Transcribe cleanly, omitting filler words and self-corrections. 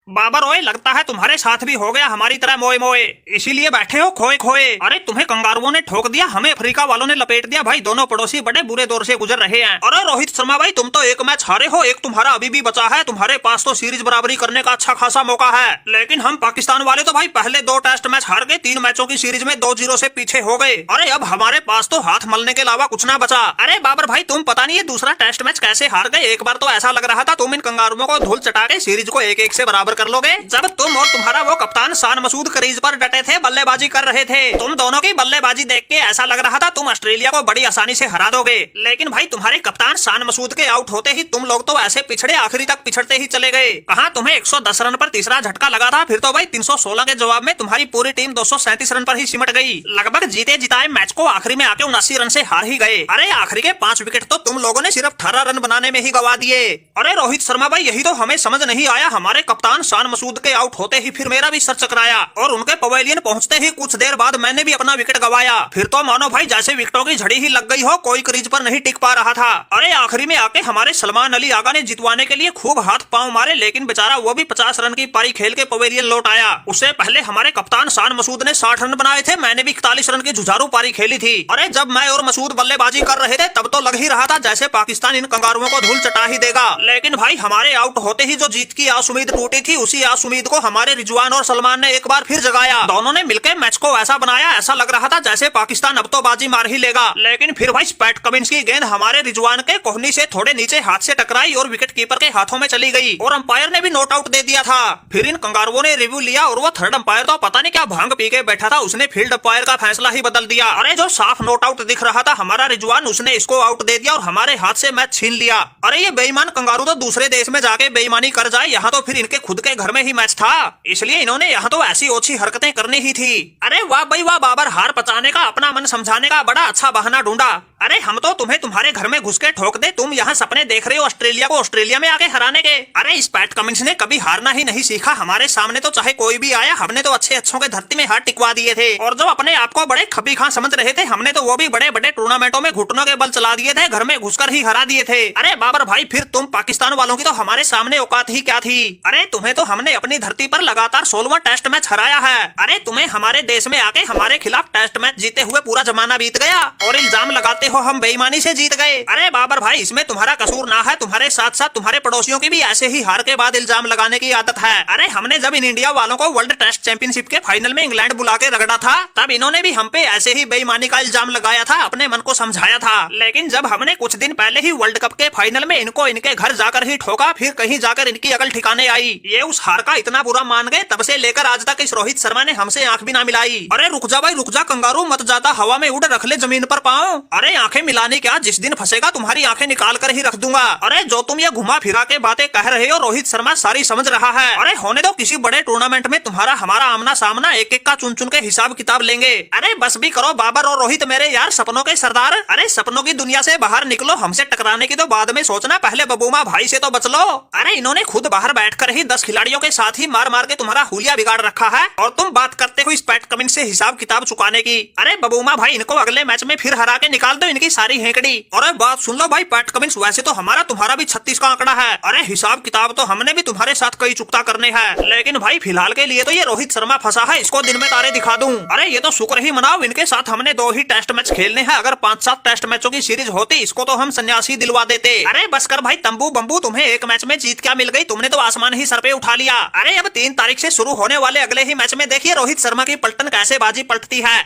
बाबर ओए, लगता है तुम्हारे साथ भी हो गया हमारी तरह मोए मोए, इसीलिए बैठे हो खोए खोए। अरे तुम्हें कंगारुओं ने ठोक दिया, हमें अफ्रीका वालों ने लपेट दिया। भाई दोनों पड़ोसी बड़े बुरे दौर से गुजर रहे हैं। अरे रोहित शर्मा भाई, तुम तो एक मैच हारे हो, एक तुम्हारा अभी भी बचा है। तुम्हारे पास तो सीरीज बराबरी करने का अच्छा खासा मौका है, लेकिन हम पाकिस्तान वाले तो भाई पहले 2 टेस्ट मैच हार गए, 3 मैचों की सीरीज में 2-0 से पीछे हो गए। अरे अब हमारे पास तो हाथ मलने के अलावा कुछ ना बचा। अरे बाबर भाई, तुम पता नहीं ये दूसरा टेस्ट मैच कैसे हार गए। एक बार तो ऐसा लग रहा था तुम इन कंगारुओं को धूल चटा के सीरीज को 1-1 से बराबर कर लोगे। जब तुम और तुम्हारा वो कप्तान शान मसूद क्रीज पर डटे थे, बल्लेबाजी कर रहे थे। तुम दोनों की बल्लेबाजी देख के ऐसा लग रहा था तुम ऑस्ट्रेलिया को बड़ी आसानी से हरा दोगे, लेकिन भाई तुम्हारे कप्तान शान मसूद के आउट होते ही तुम लोग तो ऐसे पिछड़े, आखिरी तक पिछड़ते ही चले गए। कहां तुम्हें 110 रन पर तीसरा झटका लगा था, फिर तो भाई 316 के जवाब में तुम्हारी पूरी टीम 237 रन पर ही सिमट गई। लगभग जीते जिताए मैच को आखिरी में आके 79 रन से हार ही गए। अरे आखिरी के 5 विकेट तो तुम लोगों ने सिर्फ 18 रन बनाने में ही गवा दिए। अरे रोहित शर्मा भाई, यही तो हमें समझ नहीं आया। हमारे कप्तान शान मसूद के आउट होते ही फिर मेरा भी सर चकराया, और उनके पवेलियन पहुंचते ही कुछ देर बाद मैंने भी अपना विकेट गवाया। फिर तो मानो भाई जैसे विकेटों की झड़ी ही लग गई हो, कोई क्रीज पर नहीं टिक पा रहा था। अरे आखिरी में आके हमारे सलमान अली आगा ने जितवाने के लिए खूब हाथ पांव मारे, लेकिन बेचारा वो भी 50 रन की पारी खेल के पवेलियन लौट आया। उससे पहले हमारे कप्तान शान मसूद ने 60 रन बनाए थे, मैंने भी 41 रन की जुझारू पारी खेली थी। अरे जब मैं और मसूद बल्लेबाजी कर रहे थे तब तो लग ही रहा था जैसे पाकिस्तान इन कंगारुओं को धूल चटा ही देगा, लेकिन भाई हमारे आउट होते ही जो जीत की आस उम्मीद टूटी थी, उसी आस उम्मीद को हमारे रिजवान और सलमान ने एक बार फिर जगाया। दोनों ने मिलकर मैच को ऐसा बनाया, ऐसा लग रहा था जैसे पाकिस्तान अब तो बाजी मार ही लेगा। लेकिन फिर भाई पैट कमिंस की गेंद हमारे रिजवान के कोहनी से थोड़े नीचे हाथ से टकराई और विकेट कीपर के हाथों में चली गई, और अंपायर ने भी नॉट आउट दे दिया था। फिर इन कंगारुओं ने रिव्यू लिया और वो थर्ड अंपायर तो पता नहीं क्या भांग पी के बैठा था, उसने फील्ड अंपायर का फैसला ही बदल दिया। अरे जो साफ नॉट आउट दिख रहा था हमारा रिजवान, उसने इसको आउट दे दिया और हमारे हाथ से मैच छीन लिया। अरे ये बेईमान कंगारू तो दूसरे देश में जाके बेईमानी कर जाए, यहाँ तो फिर इनके खुद के घर में ही मैच था, इसलिए इन्होंने यहाँ तो ऐसी ओछी हरकतें करनी ही थी। अरे वाह भाई वाह, बाबर हार पचाने का, अपना मन समझाने का बड़ा अच्छा बहाना ढूंढा। अरे हम तो तुम्हें तुम्हारे घर में घुस के ठोक दे, तुम यहाँ सपने देख रहे हो ऑस्ट्रेलिया को ऑस्ट्रेलिया में आके हराने के। अरे इस पैट कमिंस ने कभी हारना ही नहीं सीखा। हमारे सामने तो चाहे कोई भी आया, हमने तो अच्छे अच्छों के धरती में हाथ टिकवा दिए थे, और जो अपने आप को बड़े खबी खां समझ रहे थे, हमने तो वो भी बड़े बड़े टूर्नामेंटों में घुटनों के बल चला दिए थे, घर में घुसकर ही हरा दिए थे। अरे बाबर भाई, फिर तुम पाकिस्तान वालों की तो हमारे सामने औकात ही क्या थी। अरे तुम्हें तो हमने अपनी धरती पर लगातार 16वां टेस्ट मैच हराया है। अरे तुम्हें हमारे देश में आके हमारे खिलाफ टेस्ट मैच जीते हुए पूरा जमाना बीत गया, और इल्जाम लगाते हो हम बेईमानी से जीत गए। अरे बाबर भाई, इसमें तुम्हारा कसूर ना है, तुम्हारे साथ साथ तुम्हारे पड़ोसियों की भी ऐसे ही हार के बाद इल्जाम लगाने की आदत है। अरे हमने जब इन इंडिया वालों को वर्ल्ड टेस्ट चैंपियनशिप के फाइनल में इंग्लैंड बुला के रगड़ा था, तब इन्होंने भी हम पे ऐसे ही बेईमानी का इल्जाम लगाया था, अपने मन को समझाया था। लेकिन जब हमने कुछ दिन पहले ही वर्ल्ड कप के फाइनल में इनको इनके घर जाकर ही ठोका, फिर कहीं जाकर इनकी अकल ठिकाने आई, ये उस हार का इतना बुरा मान गए, तब से लेकर आज तक इस रोहित शर्मा ने हमसे आंख भी ना मिलाई। अरे रुक जा भाई रुक जा, कंगारू मत जाता हवा में उड़, रख ले जमीन पर पाँव। अरे आंखें मिलाने क्या, जिस दिन फंसेगा तुम्हारी आंखें निकाल कर ही रख दूंगा। अरे जो तुम ये घुमा फिरा के बातें कह रहे हो, रोहित शर्मा सारी समझ रहा है। अरे होने दो, किसी बड़े टूर्नामेंट में तुम्हारा हमारा आमना सामना, एक एक का चुन चुन के हिसाब किताब लेंगे। अरे बस भी करो बाबर और रोहित, मेरे यार सपनों के सरदार। अरे सपनों की दुनिया से बाहर निकलो, हमसे टकराने की तो बाद में सोचना, पहले बबूमा भाई से तो बच लो। अरे इन्होंने खुद बाहर बैठकर ही 10 खिलाड़ियों के साथ ही मार मार के तुम्हारा हुलिया बिगाड़ रखा है, और तुम बात करते हो इस पैट कमिंस से हिसाब किताब चुकाने की। अरे बबूमा भाई, इनको अगले मैच में फिर हरा के निकाल दो इनकी सारी हेकड़ी। अरे बात सुन लो भाई पैट कमिंस, वैसे तो हमारा तुम्हारा भी 36 का आंकड़ा है। अरे हिसाब किताब तो हमने भी तुम्हारे साथ कई चुकता करने हैं, लेकिन भाई फिलहाल के लिए तो ये रोहित शर्मा फंसा है, इसको दिन में तारे दिखा दूं। अरे ये तो शुक्र ही मनाओ, इनके साथ हमने 2 ही टेस्ट मैच खेलने हैं, अगर 5-7 टेस्ट मैचों की सीरीज होती, इसको तो हम सन्यासी दिलवा देते। अरे बस कर भाई तंबू बम्बू, तुम्हें एक मैच में जीत क्या मिल गई, तुमने तो आसमान ही सर पे उठा लिया। अरे अब 3 तारीख से शुरू होने वाले अगले ही मैच में देखिए रोहित शर्मा की पलटन कैसे बाजी पलटती है।